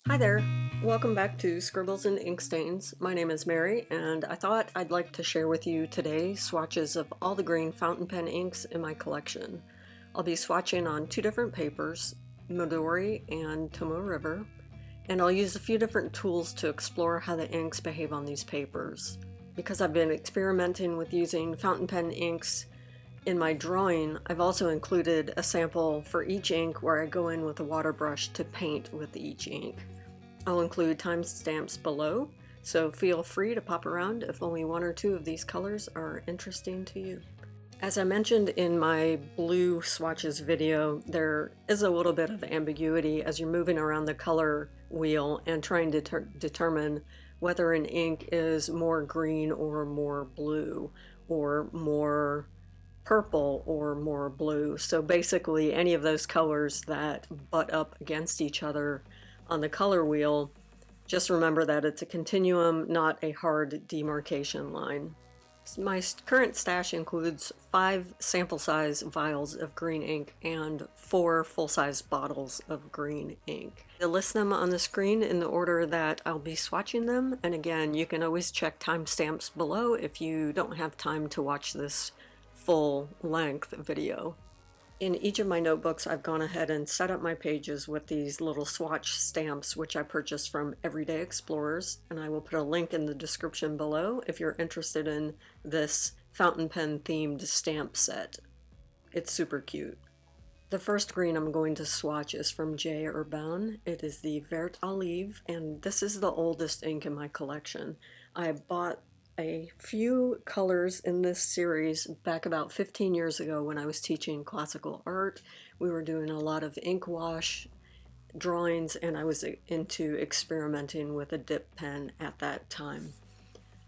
Hi there, welcome back to Scribbles and Ink Stains. My name is Mary, and I thought I'd like to share with you today swatches of all the green fountain pen inks in my collection. I'll be swatching on two different papers, Midori and Tomoe River, and I'll use a few different tools to explore how the inks behave on these papers. Because I've been experimenting with using fountain pen inks in my drawing, I've also included a sample for each ink where I go in with a water brush to paint with each ink. I'll include timestamps below, so feel free to pop around if only one or two of these colors are interesting to you. As I mentioned in my blue swatches video, there is a little bit of ambiguity as you're moving around the color wheel and trying to determine whether an ink is more green or more blue, or more purple or more blue. So basically any of those colors that butt up against each other on the color wheel, just remember that it's a continuum, not a hard demarcation line. My current stash includes 5 sample size vials of green ink and 4 full-size bottles of green ink. I'll list them on the screen in the order that I'll be swatching them, and again, you can always check timestamps below if you don't have time to watch this full-length video. In each of my notebooks, I've gone ahead and set up my pages with these little swatch stamps, which I purchased from Everyday Explorers, and I will put a link in the description below if you're interested in this fountain pen themed stamp set. It's super cute. The first green I'm going to swatch is from J. Herbin. It is the Vert Olive, and this is the oldest ink in my collection. I bought a few colors in this series back about 15 years ago when I was teaching classical art. We were doing a lot of ink wash drawings, and I was into experimenting with a dip pen at that time.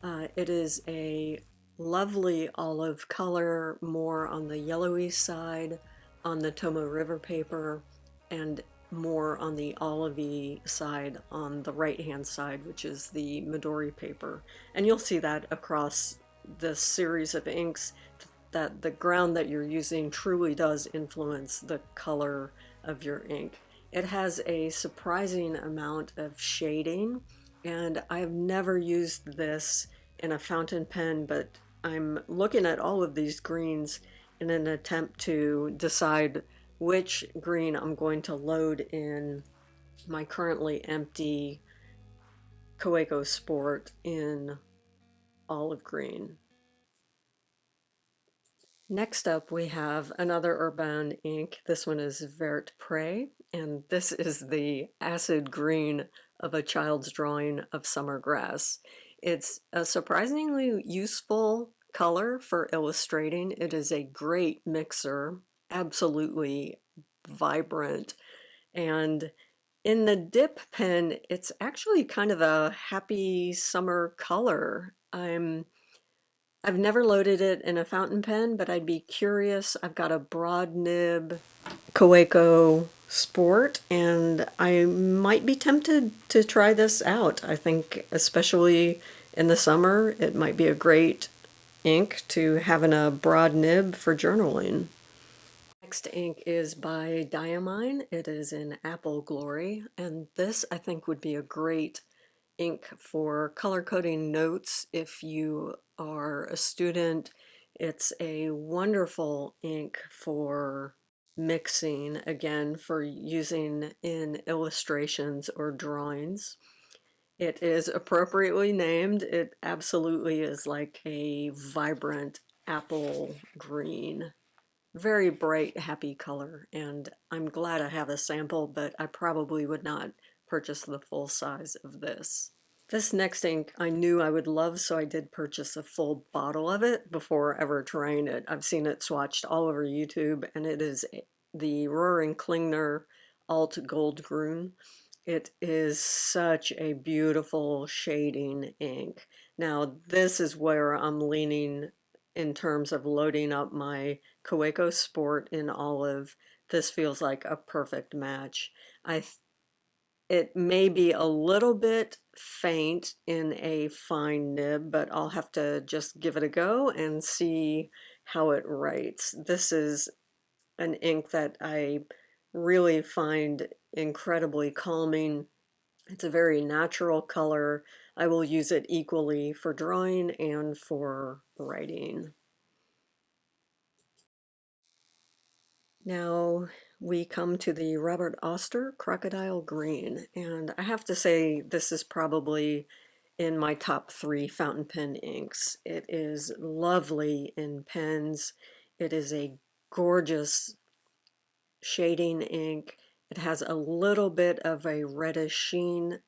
It is a lovely olive color, more on the yellowy side on the Tomoe River paper, and more on the olivey side on the right hand side, which is the Midori paper. And you'll see that across this series of inks, that the ground that you're using truly does influence the color of your ink. It has a surprising amount of shading, and I've never used this in a fountain pen, but I'm looking at all of these greens in an attempt to decide which green I'm going to load in my currently empty Kaweco Sport in olive green. Next up we have another Herbin ink. This one is Vert Pre, and this is the acid green of a child's drawing of summer grass. It's a surprisingly useful color for illustrating. It is a great mixer, absolutely vibrant, and in the dip pen it's actually kind of a happy summer color. I've never loaded it in a fountain pen, but I'd be curious. I've got a broad nib Kaweco Sport, and I might be tempted to try this out. I think especially in the summer it might be a great ink to have in a broad nib for journaling. Next ink is by Diamine. It is in Apple Glory, and this I think would be a great ink for color coding notes if you are a student. It's a wonderful ink for mixing, again, for using in illustrations or drawings. It is appropriately named. It absolutely is like a vibrant apple green. Very bright, happy color, and I'm glad I have a sample, but I probably would not purchase the full size of this. This next ink I knew I would love, so I did purchase a full bottle of it before ever trying it. I've seen it swatched all over YouTube, and it is the Rorher Klingner Alt Goldgrun. It is such a beautiful shading ink. Now, this is where I'm leaning in terms of loading up my Kaweco Sport in olive. This feels like a perfect match. It may be a little bit faint in a fine nib, but I'll have to just give it a go and see how it writes. This is an ink that I really find incredibly calming. It's a very natural color. I will use it equally for drawing and for writing. Now we come to the Robert Oster Crocodile Green, and I have to say this is probably in my top 3 fountain pen inks. It is lovely in pens. It is a gorgeous shading ink. It has a little bit of a reddish sheen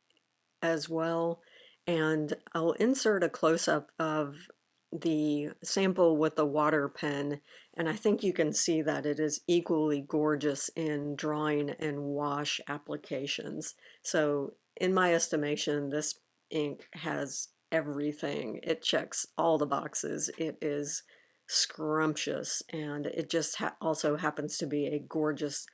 as well. And I'll insert a close-up of the sample with the water pen, and I think you can see that it is equally gorgeous in drawing and wash applications. So in my estimation, this ink has everything. It checks all the boxes. It is scrumptious, and it just also happens to be a gorgeous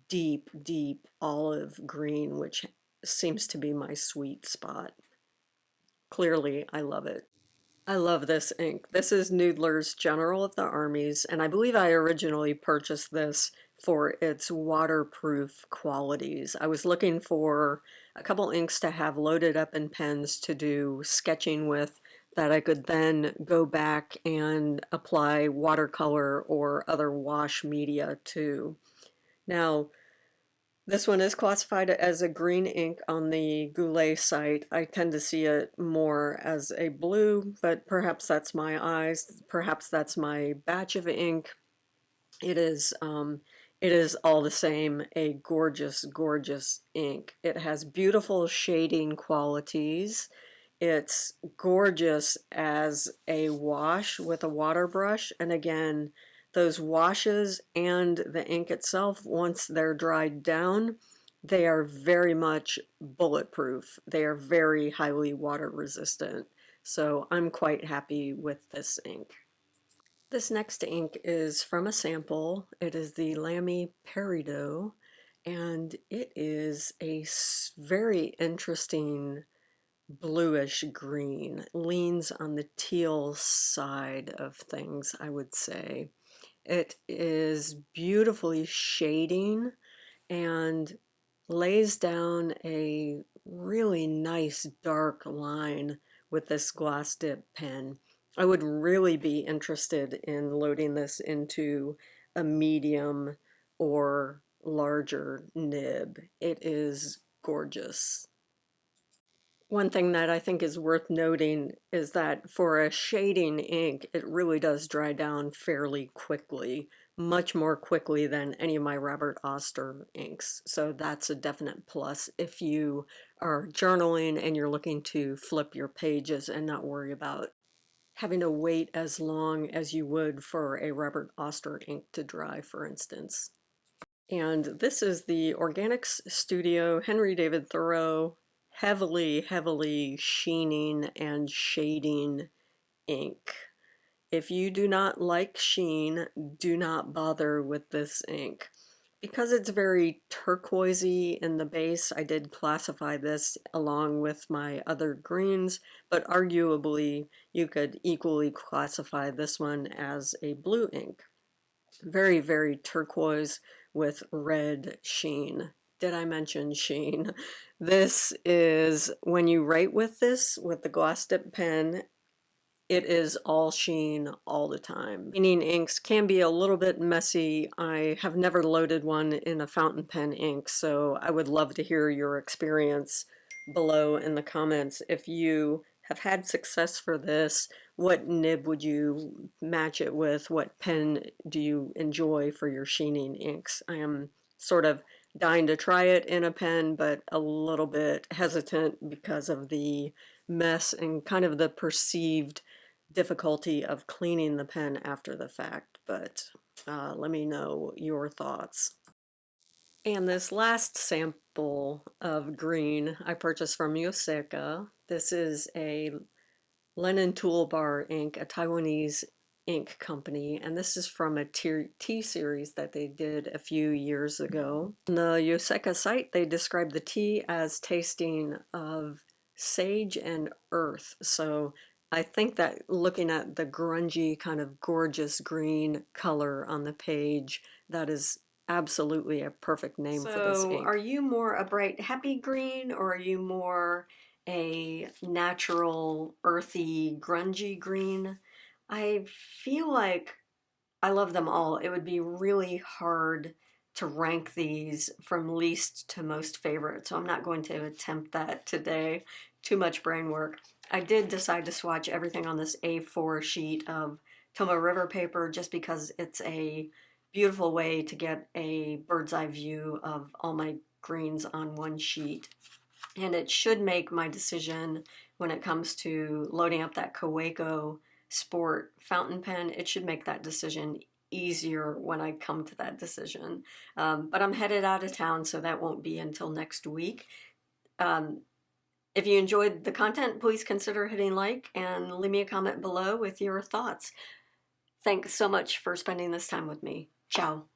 deep, deep olive green, which seems to be my sweet spot. Clearly, I love it. I love this ink. This is Noodler's General of the Armies, and I believe I originally purchased this for its waterproof qualities. I was looking for a couple inks to have loaded up in pens to do sketching with that I could then go back and apply watercolor or other wash media to. Now, this one is classified as a green ink on the Goulet site. I tend to see it more as a blue, but perhaps that's my eyes. Perhaps that's my batch of ink. It is, it is all the same a gorgeous, gorgeous ink. It has beautiful shading qualities. It's gorgeous as a wash with a water brush. And again, those washes and the ink itself, once they're dried down, they are very much bulletproof. They are very highly water resistant. So I'm quite happy with this ink. This next ink is from a sample. It is the Lamy Peridot, and it is a very interesting bluish green. Leans on the teal side of things, I would say. It is beautifully shading and lays down a really nice dark line with this glass dip pen. I would really be interested in loading this into a medium or larger nib. It is gorgeous. One thing that I think is worth noting is that for a shading ink, it really does dry down fairly quickly, much more quickly than any of my Robert Oster inks. So that's a definite plus if you are journaling and you're looking to flip your pages and not worry about having to wait as long as you would for a Robert Oster ink to dry, for instance. And this is the Organics Studio Henry David Thoreau heavily, heavily sheening and shading ink. If you do not like sheen, do not bother with this ink. Because it's very turquoisey in the base, I did classify this along with my other greens, but arguably you could equally classify this one as a blue ink. Very, very turquoise with red sheen. Did I mention sheen? This is, when you write with this, with the glass dip pen, it is all sheen all the time. Sheening inks can be a little bit messy. I have never loaded one in a fountain pen ink, so I would love to hear your experience below in the comments. If you have had success for this, what nib would you match it with? What pen do you enjoy for your sheening inks? I am sort of dying to try it in a pen, but a little bit hesitant because of the mess and kind of the perceived difficulty of cleaning the pen after the fact, but let me know your thoughts. And this last sample of green I purchased from Yoseka. This is a Lennon Toolbar ink, a Taiwanese ink company, and this is from a tea series that they did a few years ago. On the Yoseka site, they describe the tea as tasting of sage and earth, so I think that looking at the grungy kind of gorgeous green color on the page, that is absolutely a perfect name for this So, are ink. you more a bright, happy green, or are you more a natural, earthy, grungy green? I feel like I love them all. It would be really hard to rank these from least to most favorite, so I'm not going to attempt that today. Too much brain work. I did decide to swatch everything on this A4 sheet of Tomoe River paper just because it's a beautiful way to get a bird's eye view of all my greens on one sheet. And it should make my decision when it comes to loading up that Kaweco Sport fountain pen. It should make that decision easier when I come to that decision. But I'm headed out of town, so that won't be until next week. Um, if you enjoyed the content, please consider hitting like and leave me a comment below with your thoughts. Thanks so much for spending this time with me. Ciao.